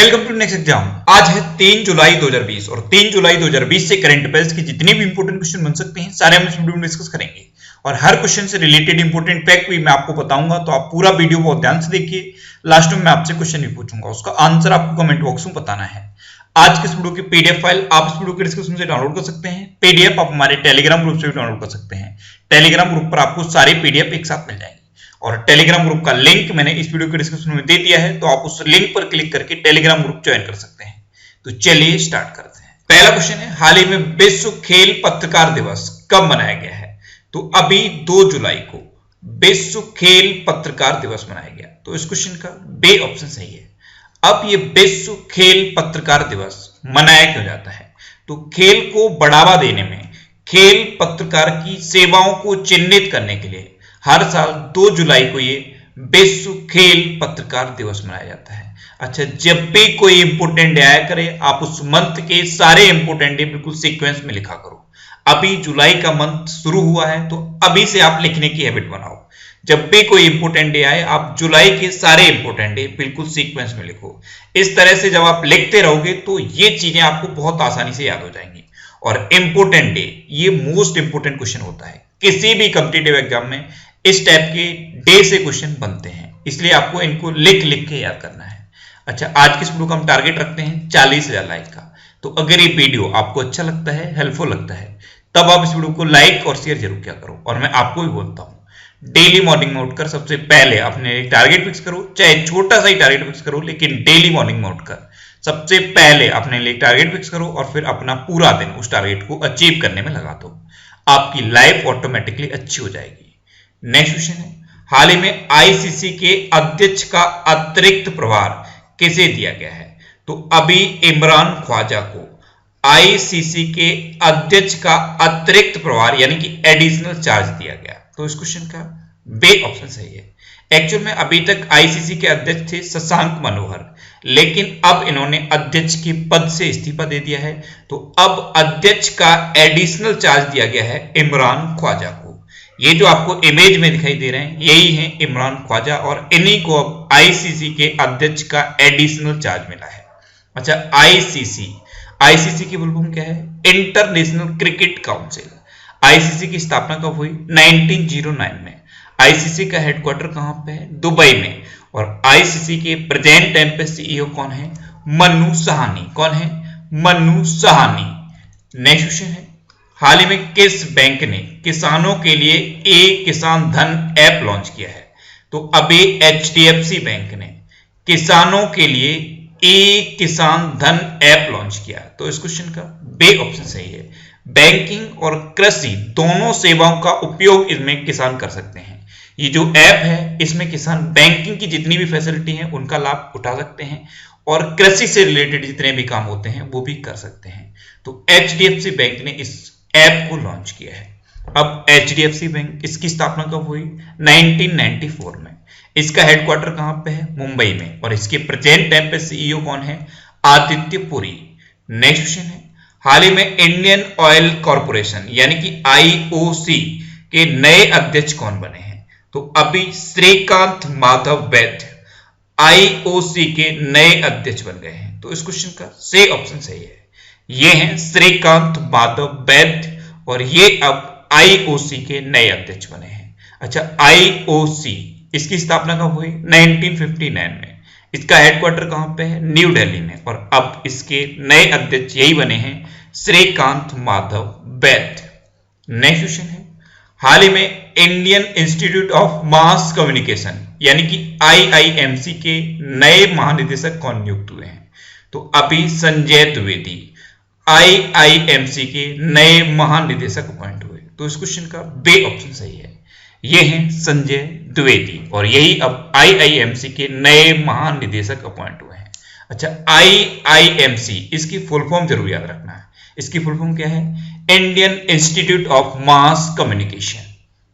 Welcome to next exam. आज है 3 जुलाई 2020 और 3 जुलाई 2020 से करंट अफेयर्स के जितने भी इंपोर्टेंट क्वेश्चन बन सकते हैं सारे हम इस वीडियो में डिस्कस करेंगे और हर क्वेश्चन से रिलेटेड इंपोर्टेंट फैक्ट भी मैं आपको बताऊंगा, तो आप पूरा वीडियो बहुत ध्यान से देखिए। लास्ट में मैं आपसे क्वेश्चन भी पूछूंगा, उसका आंसर आपको कमेंट बॉक्स में बताना है। आज के इस वीडियो की पीडीएफ फाइल आप इस वीडियो के डिस्क्रिप्शन से डाउनलोड कर सकते हैं। पीडीएफ आप हमारे टेलीग्राम ग्रुप से भी डाउनलोड कर सकते हैं। टेलीग्राम ग्रुप पर आपको सारे पीडीएफ एक साथ मिल जाएंगे और टेलीग्राम ग्रुप का लिंक मैंने इस वीडियो के डिस्क्रिप्शन में दे दिया है, तो आप उस लिंक पर क्लिक करके टेलीग्राम ग्रुप ज्वाइन कर सकते हैं। तो चलिए स्टार्ट करते हैं। पहला क्वेश्चन है, हाल ही में विश्व खेल पत्रकार दिवस कब मनाया गया है? तो अभी 2 जुलाई को विश्व खेल पत्रकार दिवस मनाया गया। तो इस क्वेश्चन का बी ऑप्शन सही है। अब ये विश्व खेल पत्रकार दिवस मनाया क्यों जाता है? तो खेल को बढ़ावा देने में, खेल पत्रकार की सेवाओं को चिन्हित करने के लिए हर साल 2 जुलाई को ये विश्व खेल पत्रकार दिवस मनाया जाता है। अच्छा, जब भी कोई इंपोर्टेंट डे आया करे, आप उस मंथ के सारे इंपोर्टेंट डे बिल्कुल सीक्वेंस में लिखा करो। अभी जुलाई का मंथ शुरू हुआ है, तो अभी से आप लिखने की हैबिट बनाओ। जब भी कोई इंपोर्टेंट डे आए, आप जुलाई के सारे इंपोर्टेंट डे बिल्कुल सीक्वेंस में लिखो। इस तरह से जब आप लिखते रहोगे तो ये चीजें आपको बहुत आसानी से याद हो जाएंगी। और इंपोर्टेंट डे ये मोस्ट इंपोर्टेंट क्वेश्चन होता है। किसी भी कॉम्पिटिटिव एग्जाम में इस टाइप के डे से क्वेश्चन बनते हैं, इसलिए आपको इनको लिख लिख के याद करना है। अच्छा, आज की इस वीडियो का हम टारगेट रखते हैं 40,000 लाइक का। तो अगर ये वीडियो आपको अच्छा लगता है, हेल्पफुल लगता है, तब आप इस वीडियो को लाइक और शेयर जरूर किया करो। और मैं आपको भी बोलता हूं, डेली मॉर्निंग में उठकर सबसे पहले अपने एक टारगेट फिक्स करो, चाहे छोटा सा ही टारगेट फिक्स करो, लेकिन डेली मॉर्निंग में उठकर सबसे पहले अपने लिए टारगेट फिक्स करो और फिर अपना पूरा दिन उस टारगेट को अचीव करने में लगा दो। आपकी लाइफ ऑटोमेटिकली अच्छी हो जाएगी। नेक्स्ट क्वेश्चन है, हाल ही में आईसीसी के अध्यक्ष का अतिरिक्त प्रभार किसे दिया गया है? तो अभी इमरान ख्वाजा को आईसीसी के अध्यक्ष का अतिरिक्त प्रभार यानी कि एडिशनल चार्ज दिया गया। तो इस क्वेश्चन का बी ऑप्शन सही है। एक्चुअल में अभी तक आईसीसी के अध्यक्ष थे शशांक मनोहर, लेकिन अब इन्होंने अध्यक्ष के पद से इस्तीफा दे दिया है। तो अब अध्यक्ष का एडिशनल चार्ज दिया गया है इमरान ख्वाजा को। ये जो आपको इमेज में दिखाई दे रहे हैं, यही है इमरान ख्वाजा और इन्हीं को अब आईसीसी के अध्यक्ष का एडिशनल चार्ज मिला है। अच्छा, आईसीसी की फुल फॉर्म क्या है? International cricket council. आईसीसी की स्थापना कब हुई? 1909 में। आईसीसी का हेडक्वार्टर कहां पे है? दुबई में। और आईसीसी के प्रेजेंट टाइम पे सीईओ कौन है? मन्नू सहानी। कौन है? मन्नू सहानी। नेक्स्ट क्वेश्चन है, हाल ही में किस बैंक ने किसानों के लिए ए किसान धन ऐप लॉन्च किया है? तो अभी एचडीएफसी बैंक ने किसानों के लिए ए किसान धन ऐप लॉन्च किया। तो इस क्वेश्चन का बी ऑप्शन सही है। बैंकिंग और कृषि दोनों सेवाओं का उपयोग इसमें किसान कर सकते हैं। ये जो ऐप है, इसमें किसान बैंकिंग की जितनी भी फैसिलिटी है उनका लाभ उठा सकते हैं और कृषि से रिलेटेड जितने भी काम होते हैं वो भी कर सकते हैं। तो एचडीएफसी बैंक ने इस ऐप को लॉन्च किया है। अब एचडीएफसी बैंक, इसकी स्थापना कब हुई? 1994 में। इसका हेडक्वार्टर कहां पे है? मुंबई में। और इसके प्रेजेंट टाइम पे सीईओ कौन है? आदित्य पुरी। नेक्स्ट क्वेश्चन है, हाल ही में इंडियन ऑयल कॉर्पोरेशन यानी कि आईओसी के नए अध्यक्ष कौन बने हैं? तो अभी श्रीकांत माधव वैद्य आईओसी के नए अध्यक्ष बन गए हैं। तो इस क्वेश्चन का सी ऑप्शन सही है। ये हैं श्रीकांत माधव वैद्य और ये अब आईओसी के नए अध्यक्ष बने हैं। अच्छा, आईओसी इसकी स्थापना कब हुई? 1959 में। इसका हेडक्वार्टर कहां पे है? न्यू दिल्ली में। और अब इसके नए अध्यक्ष यही बने हैं, श्रीकांत माधव वैद्य। नेक्स्ट क्वेश्चन है, हाल ही में Indian institute of mass communication यानी कि आईआईएमसी के नए महानिदेशक कौन नियुक्त हुए हैं? तो अभी संजय द्विवेदी आईआईएमसी के नए महानिदेशक अपॉइंट हुए। तो इस क्वेश्चन का बी ऑप्शन सही है। ये हैं संजय द्विवेदी और यही अब आईआईएमसी के नए महानिदेशक अपॉइंट हुए हैं। अच्छा, आईआईएमसी इसकी फुल फॉर्म जरूर याद रखना है। इसकी फुल फॉर्म क्या है? Indian institute of mass communication.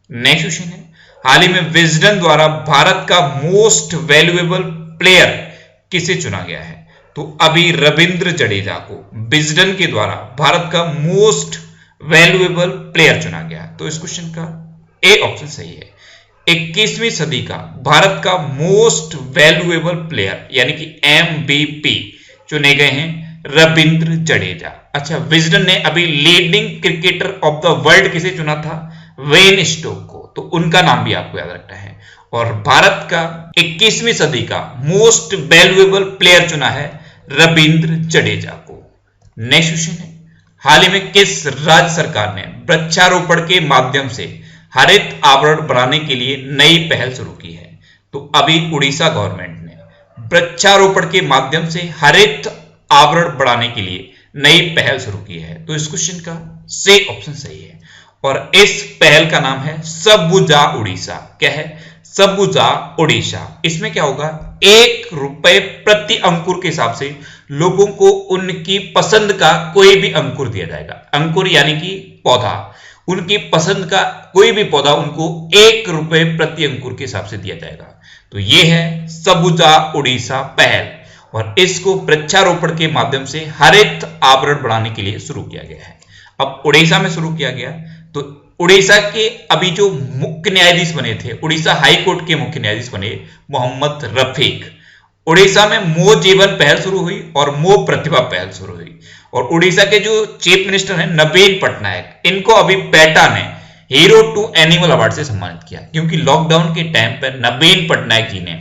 Next question है, हाल ही में विजडन द्वारा भारत का मोस्ट वैल्यूएबल प्लेयर किसे चुना गया है? तो अभी रविंद्र जडेजा को विजडन के द्वारा भारत का मोस्ट वैल्यूएबल प्लेयर चुना गया। तो इस क्वेश्चन का ए ऑप्शन सही है। 21वीं सदी का भारत का मोस्ट वैल्यूएबल प्लेयर यानी कि MVP चुने गए हैं रविंद्र जडेजा। अच्छा, विजडन ने अभी leading cricketer of the world किसे चुना था? वेन स्टोक को, तो उनका नाम भी आपको याद रखना है। और भारत का 21वीं सदी का मोस्ट वैल्यूएबल प्लेयर चुना है रविंद्र जडेजा को। नेक्स्ट क्वेश्चन है, हाल ही में किस राज्य सरकार ने वृक्षारोपण के माध्यम से हरित आवरण बनाने के लिए नई पहल शुरू की है? तो अभी उड़ीसा गवर्नमेंट ने वृक्षारोपण के माध्यम से हरित आवरण बढ़ाने के लिए नई पहल शुरू की है। तो इस क्वेश्चन का सी ऑप्शन सही है। और इस पहल का नाम है सबुजा उड़ीसा। क्या है? सबुजा उड़ीसा। इसमें क्या होगा, 1 रुपए प्रति अंकुर के हिसाब से लोगों को उनकी पसंद का कोई भी अंकुर दिया जाएगा। अंकुर यानी कि पौधा, उनकी पसंद का कोई भी पौधा उनको 1 रुपए प्रति अंकुर के हिसाब से दिया जाएगा। तो यह है सबुजा उड़ीसा पहल, और इसको वृक्षारोपण के माध्यम से हरित आवरण बढ़ाने के लिए शुरू किया गया है। अब उड़ीसा में शुरू किया गया, तो उड़ीसा के अभी जो मुख्य न्यायाधीश बने थे, उड़ीसा हाई कोर्ट के मुख्य न्यायाधीश बने मोहम्मद रफीक। उड़ीसा में मो जीवन पहल शुरू हुई और मो प्रतिभा पहल शुरू हुई। और उड़ीसा के जो चीफ मिनिस्टर हैं नवीन पटनायक, इनको अभी पेटा ने हीरो टू एनिमल अवार्ड से सम्मानित किया, क्योंकि लॉकडाउन के टाइम पर नवीन पटनायक जी ने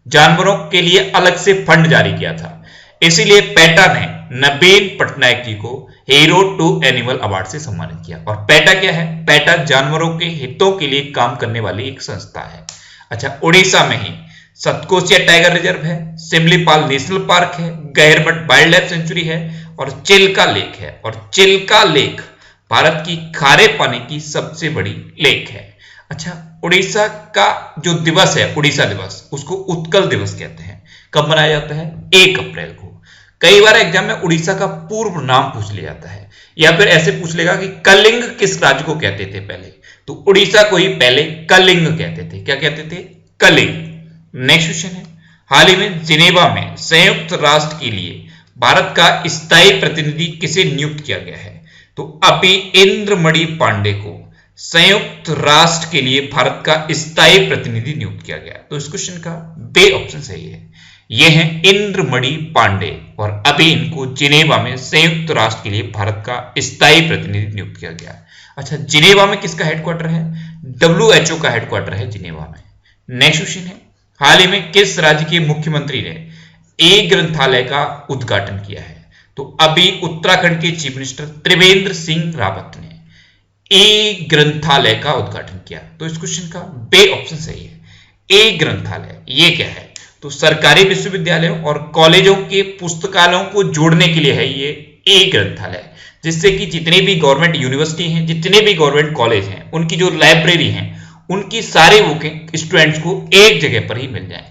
जानवरों के लिए अलग से फंड जारी किया था। इसीलिए पेटा ने नवीन पटनायक जी को हीरो टू एनिमल अवार्ड से सम्मानित किया। और पेटा क्या है? पेटा जानवरों के हितों के लिए काम करने वाली एक संस्था है। अच्छा, उड़ीसा में ही सतकोशिया टाइगर रिजर्व है, सिमलीपाल नेशनल पार्क है, गहरमठ वाइल्ड लाइफ सेंचुरी है और चिल्का लेक है। और चिल्का लेक भारत की खारे पानी की सबसे बड़ी लेक है। अच्छा, उड़ीसा का जो दिवस है, उड़ीसा दिवस, उसको उत्कल दिवस कहते हैं। कब मनाया जाता है? 1 अप्रैल को। कई बार एग्जाम में उड़ीसा का पूर्व नाम पूछ लिया जाता है, या फिर ऐसे पूछ लेगा कि कलिंग किस राज्य को कहते थे पहले, तो उड़ीसा को ही पहले कलिंग कहते थे। क्या कहते थे? कलिंग। नेक्स्ट क्वेश्चन है, हाल ही में जिनेवा में संयुक्त राष्ट्र के लिए भारत का स्थायी प्रतिनिधि किसे नियुक्त किया गया है? तो अभी इंद्रमणि पांडे को संयुक्त राष्ट्र के लिए भारत का स्थायी प्रतिनिधि नियुक्त किया गया। तो इस क्वेश्चन का बे ऑप्शन सही है। ये हैं इंद्रमणि पांडे, और अभी इनको जिनेवा में संयुक्त राष्ट्र के लिए भारत का स्थायी प्रतिनिधि नियुक्त किया गया। अच्छा, जिनेवा में किसका हेडक्वार्टर है? WHO का हेडक्वार्टर है जिनेवा में। नेक्स्ट क्वेश्चन है, हाल ही में किस राज्य के मुख्यमंत्री ने ई ग्रंथालय का उद्घाटन किया है? तो अभी उत्तराखंड के चीफ मिनिस्टर त्रिवेंद्र सिंह रावत ने ई ग्रंथालय का उद्घाटन किया। तो इस क्वेश्चन का बे ऑप्शन सही है। ई ग्रंथालय ये क्या है? तो सरकारी विश्वविद्यालयों और कॉलेजों के पुस्तकालयों को जोड़ने के लिए है ये ई ग्रंथालय, जिससे कि जितनी भी गवर्नमेंट यूनिवर्सिटी हैं, जितने भी गवर्नमेंट कॉलेज हैं, उनकी जो लाइब्रेरी हैं, उनकी सारी बुकें स्टूडेंट्स को एक जगह पर ही मिल जाए।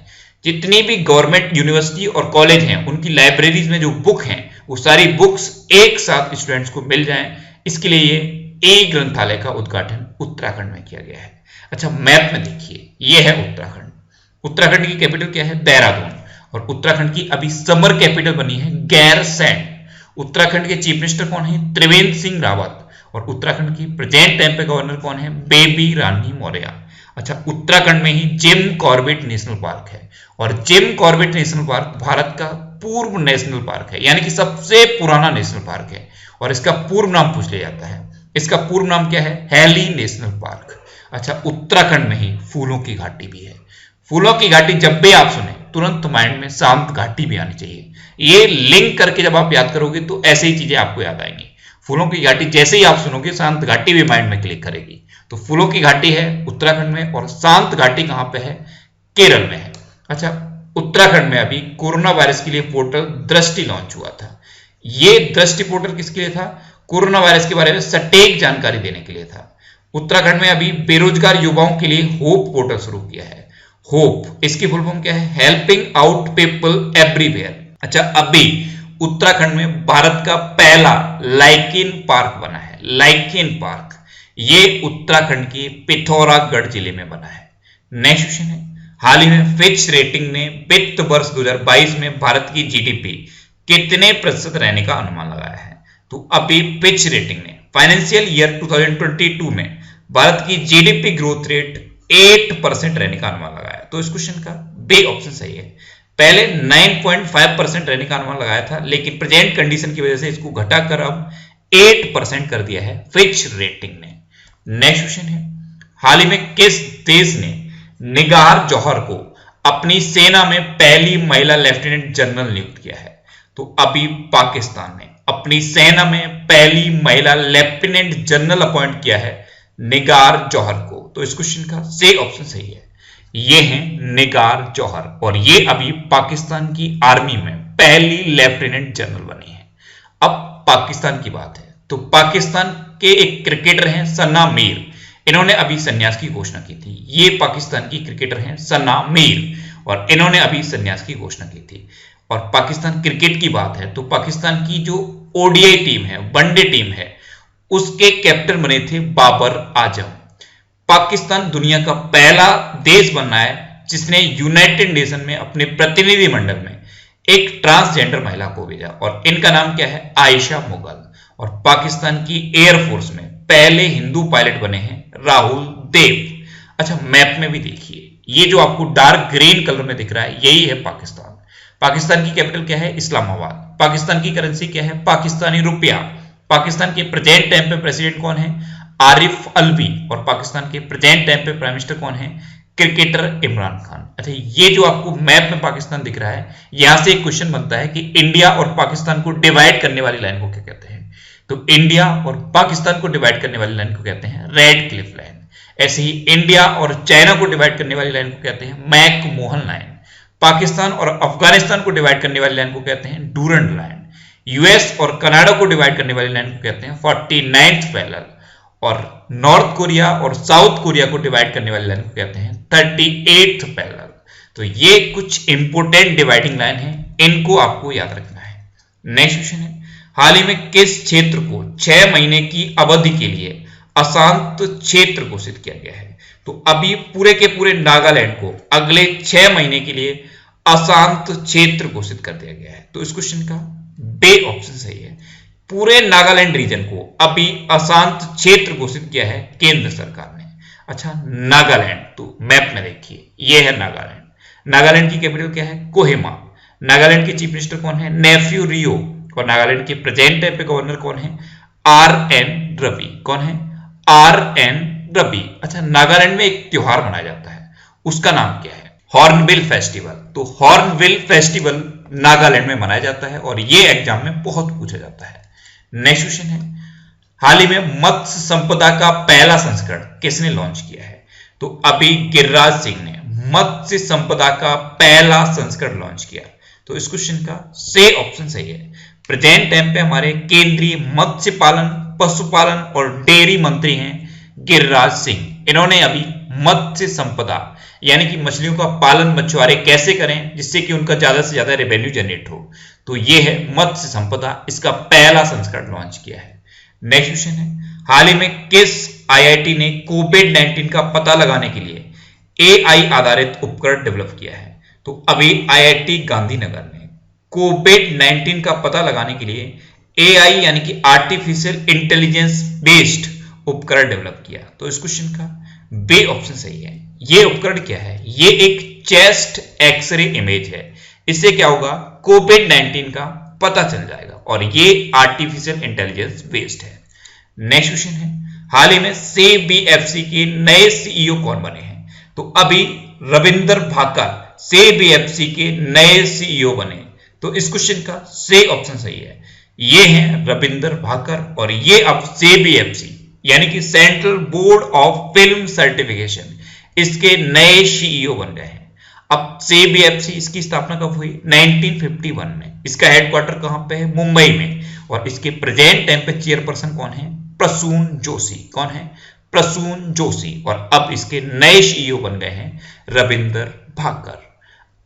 जितनी भी गवर्नमेंट यूनिवर्सिटी और कॉलेज हैं, उनकी लाइब्रेरीज में जो बुक हैं, वो सारी बुक्स एक साथ स्टूडेंट्स को मिल जाएं, इसके लिए ये ई ग्रंथालय का उद्घाटन उत्तराखंड में किया गया है। अच्छा, मैप में देखिए, ये है उत्तराखंड। उत्तराखंड की कैपिटल क्या है? देहरादून। और उत्तराखंड की अभी समर कैपिटल बनी है गैरसैंण। उत्तराखंड के चीफ मिनिस्टर कौन है? त्रिवेंद्र सिंह रावत। और उत्तराखंड की प्रेजेंट टाइम पे गवर्नर कौन है? बेबी रानी मौर्य। अच्छा, उत्तराखंड में ही जिम कॉर्बेट नेशनल पार्क है, और Jim Corbett national park Bharat का पूर्व नेशनल पार्क है, यानी कि सबसे पुराना नेशनल पार्क है। और इसका पूर्व नाम पूछ लिया जाता है। इसका पूर्व नाम क्या है? Hailey national park. अच्छा, उत्तराखंड में ही फूलों की घाटी भी है। फूलों की घाटी जब भी आप सुने, तुरंत माइंड में शांत घाटी भी आनी चाहिए। ये लिंक करके जब आप याद करोगे तो ऐसे ही चीजें आपको याद आएंगी। फूलों की घाटी जैसे ही आप सुनोगे, शांत घाटी भी माइंड में क्लिक करेगी। तो फूलों की घाटी है उत्तराखंड में, और शांत घाटी कहां पे है? केरल में है। अच्छा, उत्तराखंड में अभी कोरोना वायरस के लिए पोर्टल दृष्टि लॉन्च हुआ था। ये दृष्टि पोर्टल किसके लिए था? कोरोना वायरस के बारे में सटीक जानकारी देने के लिए था। उत्तराखंड में अभी बेरोजगार युवाओं के लिए होप पोर्टल शुरू किया है। होप, इसकी फुल फॉर्म क्या है? Helping out people everywhere. अच्छा, अभी उत्तराखंड में भारत का पहला लाइकिन पार्क बना है। लाइकिन पार्क ये उत्तराखंड के पिथौरागढ़ जिले में बना है। नेक्स्ट क्वेश्चन है, हाल ही में फिच रेटिंग ने वित्त वर्ष 2022 में भारत की जीडीपी कितने प्रतिशत रहने का अनुमान लगाया है? तो अभी फिच रेटिंग ने फाइनेंशियल ईयर 2022 में भारत की जीडीपी ग्रोथ रेट 8% रहने का अनुमान लगाया। तो इस क्वेश्चन का बी ऑप्शन सही है। पहले 9.5% रहने का अनुमान लगाया था, लेकिन प्रेजेंट कंडीशन की वजह से इसको घटाकर अब 8% कर दिया है फिच रेटिंग ने। नेक्स्ट क्वेश्चन है, हाल ही में किस देश ने निगार जौहर को अपनी सेना में पहली महिला लेफ्टिनेंट जनरल नियुक्त किया है? तो अभी पाकिस्तान ने अपनी सेना में पहली महिला लेफ्टिनेंट जनरल अपॉइंट किया है निगार जौहर को। तो इस क्वेश्चन का सही ऑप्शन सही है, ये है निगार जौहर, और ये अभी पाकिस्तान की आर्मी में पहली लेफ्टिनेंट जनरल बनी है। अब पाकिस्तान की बात है, तो पाकिस्तान के एक क्रिकेटर हैं सना मीर, इन्होंने अभी संन्यास की घोषणा की थी। ये पाकिस्तान की क्रिकेटर हैं सना मीर, और इन्होंने अभी संन्यास की घोषणा की थी। और पाकिस्तान क्रिकेट की बात है तो पाकिस्तान की जो ओडीआई टीम है, वनडे टीम है, उसके कैप्टन बने थे बाबर आजम। पाकिस्तान दुनिया का पहला देश बनना है जिसने यूनाइटेड नेशन में अपने प्रतिनिधि मंडल में एक ट्रांसजेंडर महिला को भेजा, और इनका नाम क्या है? आयशा मुगल। और पाकिस्तान की एयरफोर्स में पहले हिंदू पायलट बने हैं राहुल देव। अच्छा, मैप में भी देखिए, ये जो आपको डार्क ग्रीन कलर में दिख रहा है यही है पाकिस्तान। पाकिस्तान की कैपिटल क्या है? इस्लामाबाद। पाकिस्तान की करेंसी क्या है? पाकिस्तानी रुपया। पाकिस्तान के प्रेजेंट टाइम पे प्रेसिडेंट कौन है? आरिफ अलवी। और पाकिस्तान के प्रेजेंट टाइम पे प्राइम मिनिस्टर कौन है? क्रिकेटर इमरान खान। अच्छा, ये जो आपको मैप में पाकिस्तान दिख रहा है, यहां से एक क्वेश्चन बनता है कि इंडिया और पाकिस्तान को डिवाइड करने वाली लाइन को क्या कहते हैं? तो इंडिया और पाकिस्तान को डिवाइड करने वाली लाइन को कहते हैं रेड क्लिफ लाइन। ऐसे ही इंडिया और चाइना को डिवाइड करने वाली लाइन को कहते हैं मैक मोहन लाइन। पाकिस्तान और अफगानिस्तान को डिवाइड करने वाली लाइन को कहते हैं डूरंड लाइन। यूएस और कनाडा को डिवाइड करने वाली लाइन को कहते हैं 49th पैरेलल। और नॉर्थ कोरिया और साउथ कोरिया को डिवाइड करने वाली लाइन को कहते हैं 38th पैरेलल। तो ये कुछ इंपोर्टेंट डिवाइडिंग लाइन है, इनको आपको याद रखना है। नेक्स्ट क्वेश्चन है, हाल ही में किस क्षेत्र को 6 महीने की अवधि के लिए अशांत क्षेत्र घोषित किया गया है? तो अभी पूरे के पूरे नागालैंड को अगले 6 महीने के लिए अशांत क्षेत्र घोषित कर दिया गया है। तो इस क्वेश्चन का बे ऑप्शन सही है। पूरे नागालैंड रीजन को अभी अशांत क्षेत्र घोषित किया है केंद्र सरकार ने। अच्छा, नागालैंड, तो मैप में देखिए, ये है नागालैंड। नागालैंड की कैपिटल क्या है? कोहिमा। नागालैंड के चीफ मिनिस्टर कौन है? नेफ्यू रियो। और नागालैंड के प्रेजेंट टाइम पे गवर्नर कौन है? आर.एन. रवि। कौन है? आर.एन. रवि। अच्छा, नागालैंड में एक त्योहार मनाया जाता है, उसका नाम क्या है? Hornbill festival. तो हॉर्नबिल फेस्टिवल नागालैंड में मनाया जाता है, और ये एग्जाम में बहुत पूछा जाता है। नेक्स्ट क्वेश्चन है, हाल ही में मत्स्य संपदा का पहला संस्करण किसने लॉन्च किया है? तो अभी गिरिराज सिंह ने मत्स्य संपदा का पहला संस्करण लॉन्च किया। तो इस क्वेश्चन का सही ऑप्शन सही है। प्रेजेंट टाइम पे हमारे केंद्रीय मत्स्य पालन, पशुपालन और डेयरी मंत्री हैं गिरिराज सिंह। इन्होंने अभी मत्स्य संपदा यानी कि मछलियों का पालन मछुआरे कैसे करें जिससे कि उनका ज्यादा से ज्यादा रेवेन्यू जनरेट हो, तो ये है मत्स्य संपदा, इसका पहला संस्करण लॉन्च किया है। नेक्स्ट क्वेश्चन है, हाल ही में किस आईआईटी ने कोविड-19 का पता लगाने के लिए एआई आधारित उपकरण डेवलप किया है? तो अभी आईआईटी गांधीनगर ने कोविड-19 का पता लगाने के लिए एआई यानी कि आर्टिफिशियल इंटेलिजेंस बेस्ड उपकरण डेवलप किया। तो इस क्वेश्चन का बे ऑप्शन सही है। ये उपकरण क्या है? ये एक चेस्ट एक्सरे इमेज है। इससे क्या होगा? कोविड-19 का पता चल जाएगा, और ये आर्टिफिशियल इंटेलिजेंस बेस्ड है। नेक्स्ट क्वेश्चन है, हाल ही में सीबीएफसी के नए सीईओ कौन बने हैं? तो अभी रविंदर भाकर सीबीएफसी के नए सीईओ बने। तो इस क्वेश्चन का सही ऑप्शन सही है, ये हैं रविंदर भाकर, और ये अब सीबीएफसी यानी कि central board of film certification, इसके नए सीईओ बन गए हैं। अब सीबीएफसी इसकी स्थापना कब हुई? 1951 में। इसका हेडक्वार्टर कहां पे है? मुंबई में। और इसके प्रेजेंट टाइम पे चेयरपर्सन कौन है? प्रसून जोशी। कौन है? प्रसून जोशी। और अब इसके नए सीईओ बन गए हैं रविंदर भाकर।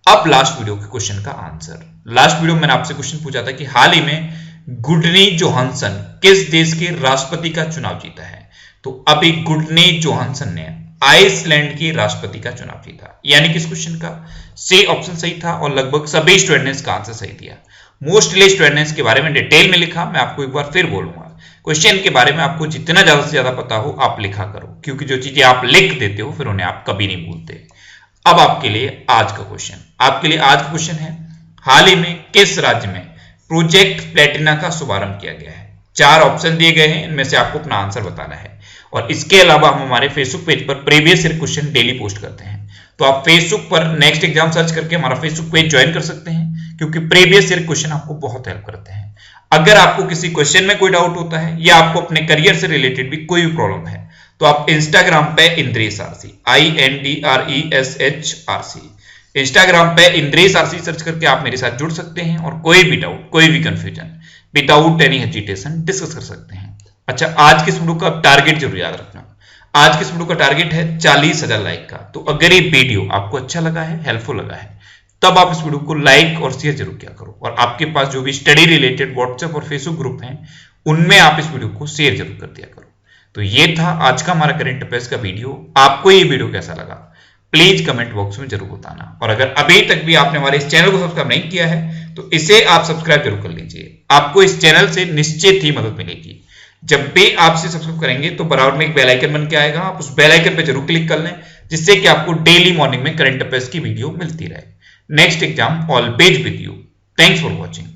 अब लास्ट वीडियो के क्वेश्चन का आंसर। लास्ट वीडियो में मैंने आपसे क्वेश्चन पूछा था कि हाल ही में गुडनी जोहानसन किस देश के राष्ट्रपति का चुनाव जीता है? तो अभी गुडनी जोहानसन ने आइसलैंड के राष्ट्रपति का चुनाव जीता। यानी कि इस क्वेश्चन का सही ऑप्शन सही था, और लगभग सभी स्टूडेंट्स ने इसका आंसर सही दिया। मोस्टली स्टूडेंट्स के बारे में डिटेल में लिखा, मैं आपको एक बार फिर बोलूंगा, क्वेश्चन के बारे में आपको जितना ज्यादा से ज्यादा पता हो आप लिखा करो, क्योंकि जो चीजें आप लिख देते हो फिर उन्हें आप कभी नहीं भूलते। अब आपके लिए आज का क्वेश्चन है, हाल ही में किस राज्य में प्रोजेक्ट प्लेटिना का शुभारंभ किया गया है? 4 ऑप्शन दिए गए हैं, इनमें से आपको अपना आंसर बताना है। और इसके अलावा हम हमारे फेसबुक पेज पर previous year question daily post करते हैं, तो आप फेसबुक पर नेक्स्ट एग्जाम सर्च करके हमारा फेसबुक पेज ज्वाइन कर सकते हैं, क्योंकि प्रीवियस ईयर क्वेश्चन आपको बहुत हेल्प करते हैं। अगर आपको किसी क्वेश्चन में कोई डाउट होता है या आपको अपने करियर से रिलेटेड भी कोई भी प्रॉब्लम है, तो आप इंस्टाग्राम पे इंद्रेश आरसी INDRESH इंस्टाग्राम पे इंद्रेश आरसी सर्च करके आप मेरे साथ जुड़ सकते हैं और कोई भी डाउट, कोई भी confusion without any hesitation discuss कर सकते हैं। अच्छा, आज की इस वीडियो का टारगेट जरूर याद रखना। आज की इस वीडियो का टारगेट है 40,000 लाइक का। तो अगर ये वीडियो आपको अच्छा लगा है, हेल्पफुल लगा है, तब आप इस वीडियो को लाइक और शेयर जरूर किया करो। और आपके पास जो भी स्टडी रिलेटेड व्हाट्सएप और फेसबुक ग्रुप हैं, उनमें आप इस वीडियो को शेयर जरूर कर दिया करो। तो ये था आज का हमारा करंट अफेयर्स का वीडियो। आपको ये वीडियो कैसा लगा प्लीज कमेंट बॉक्स में जरूर बताना। और अगर अभी तक भी आपने हमारे इस चैनल को सब्सक्राइब नहीं किया है, तो इसे आप सब्सक्राइब जरूर कर लीजिए। आपको इस चैनल से निश्चित ही मदद मिलेगी। जब भी आप इसे सब्सक्राइब करेंगे तो बराबर में एक बेल आइकन बन के आएगा, आप उस बेल आइकन पे जरूर क्लिक कर लें, जिससे कि आपको डेली मॉर्निंग में करंट अफेयर्स की वीडियो मिलती रहे। Next exam always with you. Thanks for watching.